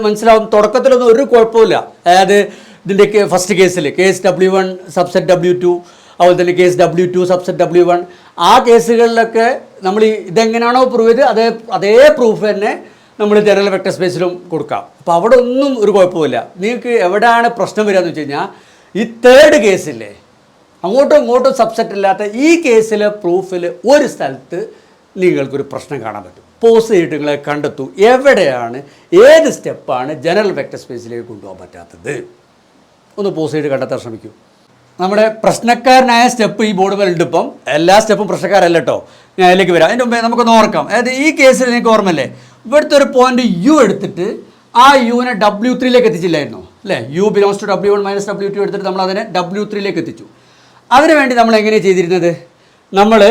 മനസ്സിലാവും. തുടക്കത്തിലൊന്നും ഒരു കുഴപ്പമില്ല. അതായത് ഇതിൻ്റെ first case W1 subset W2, അതുപോലെ തന്നെ കേസ് W2 സബ്സെറ്റ് W1, ആ കേസുകളിലൊക്കെ നമ്മൾ ഇതെങ്ങനെയാണോ പ്രൂവ് ചെയ്ത് അതേ പ്രൂഫ് തന്നെ നമ്മൾ ജനറൽ വെക്ടർ സ്പേസിലും കൊടുക്കാം. അപ്പോൾ അവിടെ ഒന്നും ഒരു കുഴപ്പമില്ല. നിങ്ങൾക്ക് എവിടെയാണ് പ്രശ്നം വരിക എന്ന് വെച്ച് കഴിഞ്ഞാൽ ഈ തേർഡ് കേസില്ലേ, അങ്ങോട്ടും ഇങ്ങോട്ടും സബ്സെറ്റ് ഇല്ലാത്ത ഈ കേസിലെ പ്രൂഫിൽ ഒരു സ്ഥലത്ത് നിങ്ങൾക്കൊരു പ്രശ്നം കാണാൻ പറ്റും. പോസ് ചെയ്തിട്ട് നിങ്ങളെ കണ്ടെത്തൂ എവിടെയാണ്, ഏത് സ്റ്റെപ്പാണ് ജനറൽ വെക്ടർ സ്പേസിലേക്ക് കൊണ്ടുപോകാൻ പറ്റാത്തത്. ഒന്ന് പോസ് ചെയ്ത് കണ്ടെത്താൻ ശ്രമിക്കൂ. നമ്മുടെ പ്രശ്നക്കാരനായ സ്റ്റെപ്പ് ഈ ബോർഡ് മേലുണ്ട്. ഇപ്പം എല്ലാ സ്റ്റെപ്പും പ്രശ്നക്കാരല്ല കേട്ടോ, ഞാൻ അതിലേക്ക് വരാം. അതിൻ്റെ മുമ്പേ നമുക്കൊന്ന് ഓർക്കാം. അതായത് ഈ കേസിൽ നിങ്ങൾക്ക് ഓർമ്മല്ലേ, ഇവിടുത്തെ ഒരു പോയിന്റ് U എടുത്തിട്ട് ആ യുവിനെ W3ലേക്ക് എത്തിച്ചില്ലായിരുന്നു അല്ലേ? U belongs to W1 - W2 എടുത്തിട്ട് നമ്മൾ അതിനെ W3ലേക്ക് എത്തിച്ചു. അതിനുവേണ്ടി നമ്മൾ എങ്ങനെയാണ് ചെയ്തിരുന്നത്? നമ്മൾ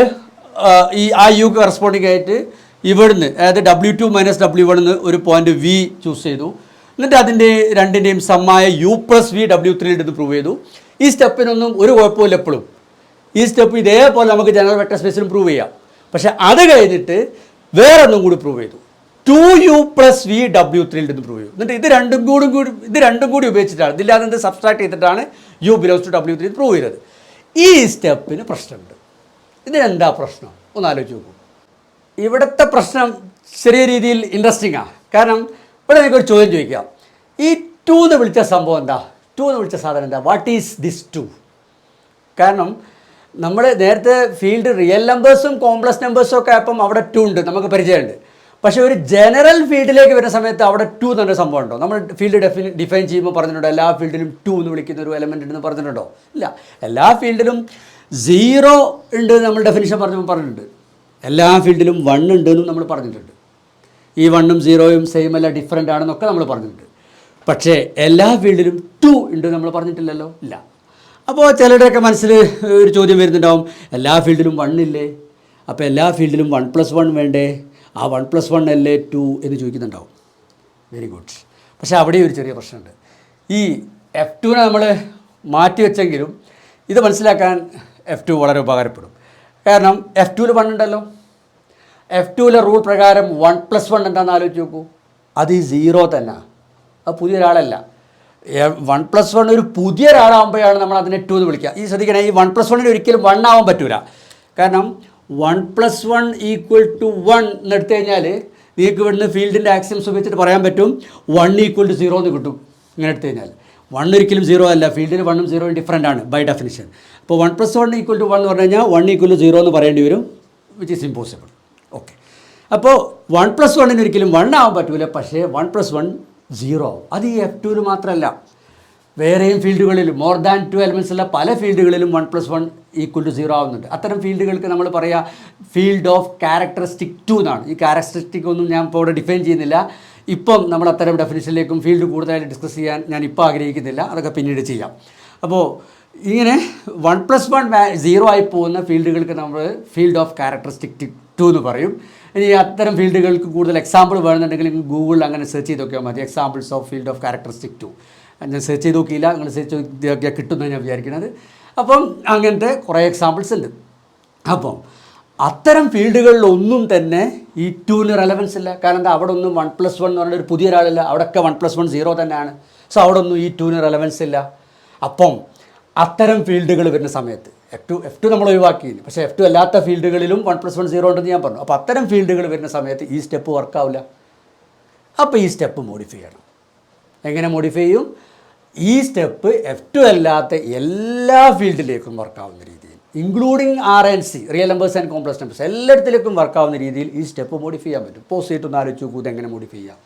ആ യുക്ക് കറസ്പോണ്ടിങ് ആയിട്ട് ഇവിടുന്ന്, അതായത് W2 - W1 എന്ന് ഒരു പോയിന്റ് V ചൂസ് ചെയ്തു. എന്നിട്ട് അതിൻ്റെ രണ്ടിൻ്റെയും സമ്മായ U+V W3 എടുത്ത് പ്രൂവ് ചെയ്തു. ഈ സ്റ്റെപ്പിനൊന്നും ഒരു കുഴപ്പമില്ല. എപ്പോഴും ഈ സ്റ്റെപ്പ് ഇതേപോലെ നമുക്ക് ജനറൽ വെക്ടർ സ്പേസിലും പ്രൂവ് ചെയ്യാം. പക്ഷേ അത് കഴിഞ്ഞിട്ട് വേറെ ഒന്നും കൂടി പ്രൂവ് ചെയ്തു, 2U+V W3 എടുത്ത് പ്രൂവ് ചെയ്തു. എന്നിട്ട് ഇത് രണ്ടും കൂടി ഉപയോഗിച്ചിട്ടാണ്, ഇതില്ലാതെ എന്ത് സബ്സ്ട്രാക്ട് ചെയ്തിട്ടാണ് U belongs to W3 prove ചെയ്തത്. ഈ സ്റ്റെപ്പിന് പ്രശ്നമുണ്ട്. ഇതിനെന്താ പ്രശ്നം ഒന്ന് ആലോചിച്ച് നോക്കൂ. ഇവിടുത്തെ പ്രശ്നം ചെറിയ രീതിയിൽ ഇൻട്രസ്റ്റിംഗ് ആണ്. കാരണം ഇവിടെ എനിക്കൊരു ചോദ്യം ചോദിക്കാം, ഈ 2 എന്ന് വിളിച്ച സംഭവം എന്താ? 2 എന്ന് വിളിച്ച സാധനം എന്താ? What is this 2? കാരണം നമ്മൾ നേരത്തെ ഫീൽഡ് റിയൽ നമ്പേഴ്സും കോംപ്ലക്സ് നമ്പേഴ്സും ഒക്കെ ആയപ്പം അവിടെ 2 ഉണ്ട്, നമുക്ക് പരിചയമുണ്ട്. പക്ഷേ ഒരു ജനറൽ ഫീൽഡിലേക്ക് വരുന്ന സമയത്ത് അവിടെ 2 എന്നൊരു സംഭവം ഉണ്ടോ? നമ്മൾ ഫീൽഡ് ഡിഫൈൻ ചെയ്യുമ്പോൾ പറഞ്ഞിട്ടുണ്ടോ എല്ലാ ഫീൽഡിലും 2 എന്ന് വിളിക്കുന്ന ഒരു എലമെൻ്റ് ഉണ്ടെന്ന് പറഞ്ഞിട്ടുണ്ടോ? ഇല്ല. എല്ലാ ഫീൽഡിലും 0 ഉണ്ട് നമ്മൾ ഡെഫിനിഷൻ പറഞ്ഞിട്ടുണ്ട്. എല്ലാ ഫീൽഡിലും 1 ഉണ്ടെന്നും നമ്മൾ പറഞ്ഞിട്ടുണ്ട്. ഈ 1ഉം 0ഉം സെയിം അല്ല, ഡിഫറെൻ്റ് ആണെന്നൊക്കെ നമ്മൾ പറഞ്ഞിട്ടുണ്ട്. പക്ഷേ എല്ലാ ഫീൽഡിലും 2 ഉണ്ട് നമ്മൾ പറഞ്ഞിട്ടില്ലല്ലോ. ഇല്ല. അപ്പോൾ ചിലരുടെയൊക്കെ മനസ്സിൽ ഒരു ചോദ്യം വരുന്നുണ്ടാവും, എല്ലാ ഫീൽഡിലും 1 ഇല്ലേ, അപ്പോൾ എല്ലാ ഫീൽഡിലും 1+1 വേണ്ടേ, ആ 1+1 അല്ലേ 2 എന്ന് ചോദിക്കുന്നുണ്ടാവും. Very good. പക്ഷേ അവിടെ ഒരു ചെറിയ പ്രശ്നമുണ്ട്. ഈ F2നെ നമ്മൾ മാറ്റി വെച്ചെങ്കിലും ഇത് മനസ്സിലാക്കാൻ F2 വളരെ ഉപകാരപ്പെടും. കാരണം F2ൽ 1 ഉണ്ടല്ലോ. F2ലെ റൂൾ പ്രകാരം 1+1 എന്താണെന്ന് ആലോചിച്ച് നോക്കൂ, അത് ഈ 0 തന്നെ. അത് പുതിയൊരാളല്ല. 1+1 ഒരു പുതിയൊരാളാകുമ്പോഴാണ് നമ്മൾ അതിനെ 2 എന്ന് വിളിക്കുക. ഈ ശ്രദ്ധിക്കണേ, ഈ 1+1 ഒരിക്കലും 1 ആവാൻ പറ്റൂല. കാരണം 1+1 = 1 എന്നെടുത്തു കഴിഞ്ഞാൽ നിങ്ങൾക്ക് ഇവിടുന്ന് ഫീൽഡിൻ്റെ ആക്സിയംസ് ഉപയോഗിച്ചിട്ട് പറയാൻ പറ്റും 1 = 0 എന്ന് കിട്ടും. ഇങ്ങനെ എടുത്തു കഴിഞ്ഞാൽ 1 ഒരിക്കലും 0 അല്ല, ഫീൽഡിൽ 1ഉം 0ഉം ഡിഫറൻ്റ് ആണ് ബൈ ഡെഫിനിഷൻ. അപ്പോൾ 1+1 = 1 എന്ന് പറഞ്ഞു കഴിഞ്ഞാൽ 1 = 0 എന്ന് പറയേണ്ടി വരും, വിച്ച് ഈസ് ഇമ്പോസിബിൾ. ഓക്കെ, അപ്പോൾ 1+1 ഒരിക്കലും 1 ആവാൻ പറ്റൂല. പക്ഷേ 1+1 0 ആവും. അത് ഈ F2ൽ മാത്രമല്ല, വേറെയും ഫീൽഡുകളിലും മോർ ദാൻ 2 എലിമെൻറ്റ്സ് ഉള്ള പല ഫീൽഡുകളിലും 1+1 = 0 ആവുന്നുണ്ട്. അത്തരം ഫീൽഡുകൾക്ക് നമ്മൾ പറയുക ഫീൽഡ് ഓഫ് ക്യാരക്ടറിസ്റ്റിക് 2 എന്നാണ്. ഈ ക്യാരക്ടറിസ്റ്റിക് ഒന്നും ഞാൻ ഇപ്പോൾ ഇവിടെ ഡിഫൈൻ ചെയ്യുന്നില്ല. ഇപ്പം നമ്മൾ അത്തരം ഡെഫിനിഷനിലേക്കും ഫീൽഡ് കൂടുതലായിട്ട് ഡിസ്കസ് ചെയ്യാൻ ഞാൻ ഇപ്പോൾ ആഗ്രഹിക്കുന്നില്ല, അതൊക്കെ പിന്നീട് ചെയ്യാം. അപ്പോൾ ഇങ്ങനെ 1+1 0 ആയി പോകുന്ന ഫീൽഡുകൾക്ക് നമ്മൾ ഫീൽഡ് ഓഫ് ക്യാരക്ടറിസ്റ്റിക് 2 എന്ന് പറയും. ഇനി അത്തരം ഫീൽഡുകൾക്ക് കൂടുതൽ എക്സാമ്പിൾ വേണമെന്നുണ്ടെങ്കിൽ ഗൂഗിളിൽ അങ്ങനെ സെർച്ച് ചെയ്ത് നോക്കിയാൽ മതി, examples of field of characteristic 2. ഞാൻ സെർച്ച് ചെയ്ത് നോക്കിയില്ല, നിങ്ങൾ സെർച്ച് നോക്കിയാൽ കിട്ടുമെന്ന് ഞാൻ വിചാരിക്കുന്നത്. അപ്പം അങ്ങനത്തെ കുറേ എക്സാമ്പിൾസ് ഉണ്ട്. അപ്പം അത്തരം ഫീൽഡുകളിലൊന്നും തന്നെ ഈ 2ന് റെലവൻസ് ഇല്ല. കാരണം എന്താ, അവിടെ ഒന്നും 1+1 എന്ന് പറഞ്ഞൊരു പുതിയ ഒരാളില്ല, അവിടെയൊക്കെ 1+1 0 തന്നെയാണ്. സോ അവിടെ ഒന്നും ഈ 2ന് റെലവൻസ് ഇല്ല. അപ്പം അത്തരം ഫീൽഡുകൾ വരുന്ന സമയത്ത് F2 നമ്മൾ ഒഴിവാക്കിയില്ല, പക്ഷേ F2 അല്ലാത്ത ഫീൽഡുകളിലും 1+1 0 ഉണ്ടെന്ന് ഞാൻ പറഞ്ഞു. അപ്പോൾ അത്തരം ഫീൽഡുകൾ വരുന്ന സമയത്ത് ഈ സ്റ്റെപ്പ് വർക്കാവില്ല. അപ്പോൾ ഈ സ്റ്റെപ്പ് മോഡിഫൈ ചെയ്യണം. എങ്ങനെ മോഡിഫൈ ചെയ്യും? ഈ സ്റ്റെപ്പ് F2 അല്ലാത്ത എല്ലാ ഫീൽഡിലേക്കും വർക്കാവുന്ന രീതിയിൽ, including RNC, real numbers and complex numbers, എല്ലായിടത്തിലേക്കും വർക്കാവുന്ന രീതിയിൽ ഈ സ്റ്റെപ്പ് മോഡിഫൈ ചെയ്യാൻ പറ്റും. പോസ്റ്റ് ചെയ്തിട്ടൊന്ന് ആലോചിച്ച് നോക്കൂ ഇതെങ്ങനെ മോഡിഫൈ ചെയ്യാം.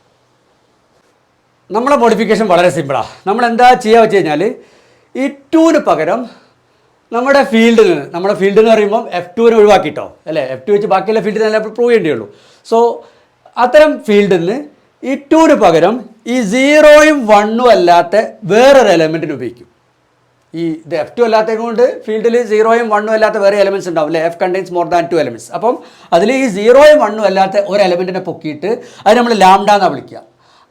നമ്മളെ മോഡിഫിക്കേഷൻ വളരെ സിമ്പിളാണ്. നമ്മൾ എന്താ ചെയ്യുക വെച്ച് കഴിഞ്ഞാൽ, ഈ 2ന് പകരം നമ്മുടെ ഫീൽഡിൽ നിന്ന്, നമ്മുടെ ഫീൽഡ് എന്ന് പറയുമ്പോൾ F2നെ ഒഴിവാക്കിയിട്ടോ അല്ലേ, F2 വെച്ച് ബാക്കിയുള്ള ഫീൽഡിൽ നല്ല പ്രൂവ് ചെയ്യേണ്ടിയുള്ളൂ. സോ അത്തരം ഫീൽഡിൽ നിന്ന് ഈ 2ന് പകരം ഈ 0ഉം 1ഉം അല്ലാത്ത വേറൊരു എലമെൻറ്റിന് ഉപയോഗിക്കും. ഈ ഇത് F2 അല്ലാത്തത് കൊണ്ട് ഫീൽഡിൽ 0ഉം 1ഉം അല്ലാത്ത വേറെ എലമെൻറ്റ്സ് ഉണ്ടാവും അല്ലേ, F contains more than 2 elements. അപ്പം അതിൽ ഈ 0ഉം 1ഉം അല്ലാത്ത ഒരു എലമെൻറ്റിനെ പൊക്കിയിട്ട് അത് നമ്മൾ ലാംഡ എന്നാണ് വിളിക്കുക.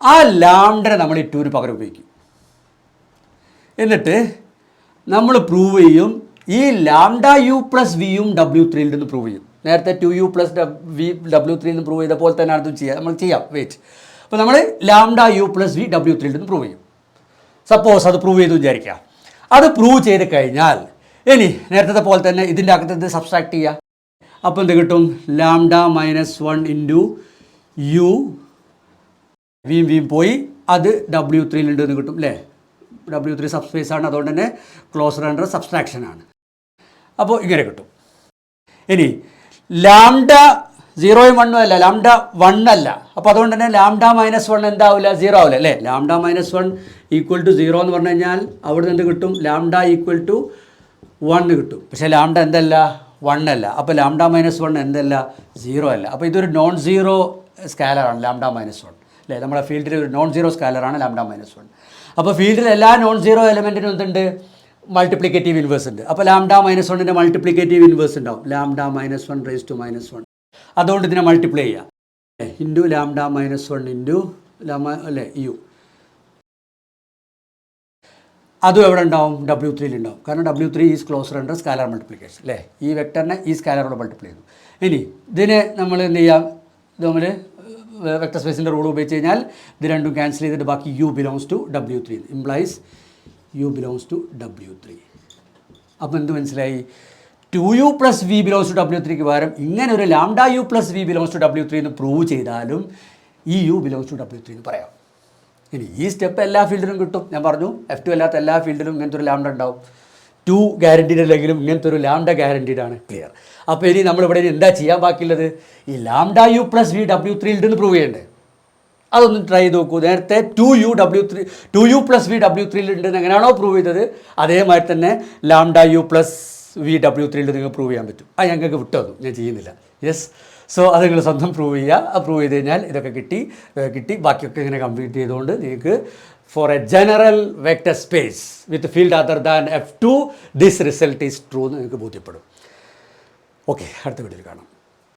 ആ ലാംഡനെ നമ്മൾ ഈ 2ന് പകരം ഉപയോഗിക്കും. എന്നിട്ട് നമ്മൾ പ്രൂവ് ചെയ്യും ഈ ലാംഡ u പ്ലസ് വിയും W3യിൽ നിന്ന് പ്രൂവ് ചെയ്യും. നേരത്തെ 2u പ്ലസ് v W3യിൽ നിന്ന് പ്രൂവ് ചെയ്ത പോലെ തന്നെ അതും ചെയ്യാം, നമ്മൾ ചെയ്യാം. വെയിറ്റ്, അപ്പോൾ നമ്മൾ ലാംഡ u പ്ലസ് v W3യിൽ നിന്ന് പ്രൂവ് ചെയ്യും. സപ്പോസ് അത് പ്രൂവ് ചെയ്തു വിചാരിക്കുക. അത് പ്രൂവ് ചെയ്ത് കഴിഞ്ഞാൽ ഇനി നേരത്തെ പോലെ തന്നെ ഇതിൻ്റെ അകത്ത് സബ്സ്ട്രാക്ട് ചെയ്യുക. അപ്പോൾ എന്ത് കിട്ടും? ലാംഡ -1 ഇൻറ്റു u, വിയും പോയി, അത് W3യിൽ ഉണ്ട് എന്ന് കിട്ടും അല്ലേ. W3 സബ്സ്പേസ് ആണ്, അതുകൊണ്ട് തന്നെ ക്ലോസർ അണ്ടർ സബ്സ്ട്രാക്ഷൻ ആണ്. അപ്പോൾ ഇങ്ങനെ കിട്ടും. ഇനി ലാംഡ 0ഉം 1ഉം അല്ല, ലാംഡ 1 അല്ല. അപ്പോൾ അതുകൊണ്ട് തന്നെ ലാംഡ -1 എന്താവില്ല, 0 ആവില്ല അല്ലേ. ലാംഡ -1 ഈക്വൽ ടു 0 എന്ന് പറഞ്ഞു കഴിഞ്ഞാൽ അവിടെ നിന്ന് എന്ത് കിട്ടും? ലാംഡ ഈക്വൽ ടു 1 കിട്ടും. പക്ഷേ ലാംഡ എന്തല്ല, 1 അല്ല. അപ്പോൾ ലാംഡ -1 എന്തല്ല, 0 അല്ല. അപ്പോൾ ഇതൊരു നോൺ സീറോ സ്കാലറാണ് ലാംഡ -1 അല്ലേ. നമ്മുടെ ഫീൽഡിൽ ഒരു നോൺ സീറോ സ്കാലറാണ് ലാംഡ -1. അപ്പോൾ ഫീൽഡിൽ എല്ലാ നോൺ സീറോ എലമെൻറ്റിനും എന്തുണ്ട്? മൾട്ടിപ്ലിക്കേറ്റീവ് ഇൻവേഴ്സ് ഉണ്ട്. അപ്പോൾ ലാംഡ -1ൻ്റെ മൾട്ടിപ്ലിക്കേറ്റീവ് ഇൻവേഴ്സ് ഉണ്ടാവും, ലാംഡ -1 റേസ് ടു -1. അതുകൊണ്ട് ഇതിനെ മൾട്ടിപ്ലൈ ചെയ്യാം, ഇൻറ്റു ലാംഡ -1 ഇൻറ്റു അല്ലേ u. അതും എവിടെ ഉണ്ടാവും? W3യിൽ ഉണ്ടാവും. കാരണം W3 is closer under scalar multiplication അല്ലേ. ഈ വെക്ടറിനെ ഈ സ്കാലറോട് മൾട്ടിപ്ലൈ ചെയ്തു. ഇനി ഇതിനെ നമ്മൾ എന്ത് ചെയ്യാം? ഇത് നമ്മൾ വെക്ടർ സ്പേസിൻ്റെ റൂൾ ഉപയോഗിച്ച് കഴിഞ്ഞാൽ ഇത് രണ്ടും ക്യാൻസൽ ചെയ്തിട്ട് ബാക്കി u belongs to W3, implies u belongs to W3. അപ്പോൾ എന്ത് മനസ്സിലായി? 2u plus v belongs to W3ക്ക് പകരം ഇങ്ങനെ ഒരു lambda u plus v belongs to W3 എന്ന് പ്രൂവ് ചെയ്താലും ഈ u ബിലോങ്സ് ടു W3 എന്ന് പറയാം. ഇനി ഈ സ്റ്റെപ്പ് എല്ലാ ഫീൽഡിലും കിട്ടും. ഞാൻ പറഞ്ഞു F2 അല്ലാത്ത എല്ലാ ഫീൽഡിലും ഇങ്ങനത്തെ ഒരു ലാംഡ ഉണ്ടാവും. 2 ഗ്യാരണ്ടീഡ് അല്ലെങ്കിലും ഇങ്ങനത്തെ ഒരു ലാംഡ ഗ്യാരണ്ടീഡ് ആണ്. ക്ലിയർ. അപ്പോൾ ഇനി നമ്മളിവിടെ എന്താ ചെയ്യാൻ ബാക്കിയുള്ളത്? ഈ lambda u plus v W3 ഉണ്ടെന്ന് പ്രൂവ് ചെയ്യണ്ടേ? അതൊന്ന് ട്രൈ ചെയ്ത് നോക്കൂ. നേരത്തെ 2u പ്ലസ് v W3 ഉണ്ടെന്ന് എങ്ങനെയാണോ പ്രൂവ് ചെയ്തത് അതേമാതിരി തന്നെ lambda u plus v W3 നിങ്ങൾക്ക് പ്രൂവ് ചെയ്യാൻ പറ്റും. അത് ഞങ്ങൾക്ക് വിട്ടു, ഞാൻ ചെയ്യുന്നില്ല. യെസ്. സോ അത് നിങ്ങൾ സ്വന്തം പ്രൂവ് ചെയ്യുക. പ്രൂവ് ചെയ്ത് കഴിഞ്ഞാൽ ഇതൊക്കെ കിട്ടി ബാക്കിയൊക്കെ ഇങ്ങനെ കംപ്ലീറ്റ് ചെയ്തുകൊണ്ട് നിങ്ങൾക്ക് for a general vector space with field other than F2 this result is true എന്ന് നിങ്ങൾക്ക് ബോധ്യപ്പെടും. ഓക്കെ, അടുത്ത വീഡിയോയിൽ കാണാം.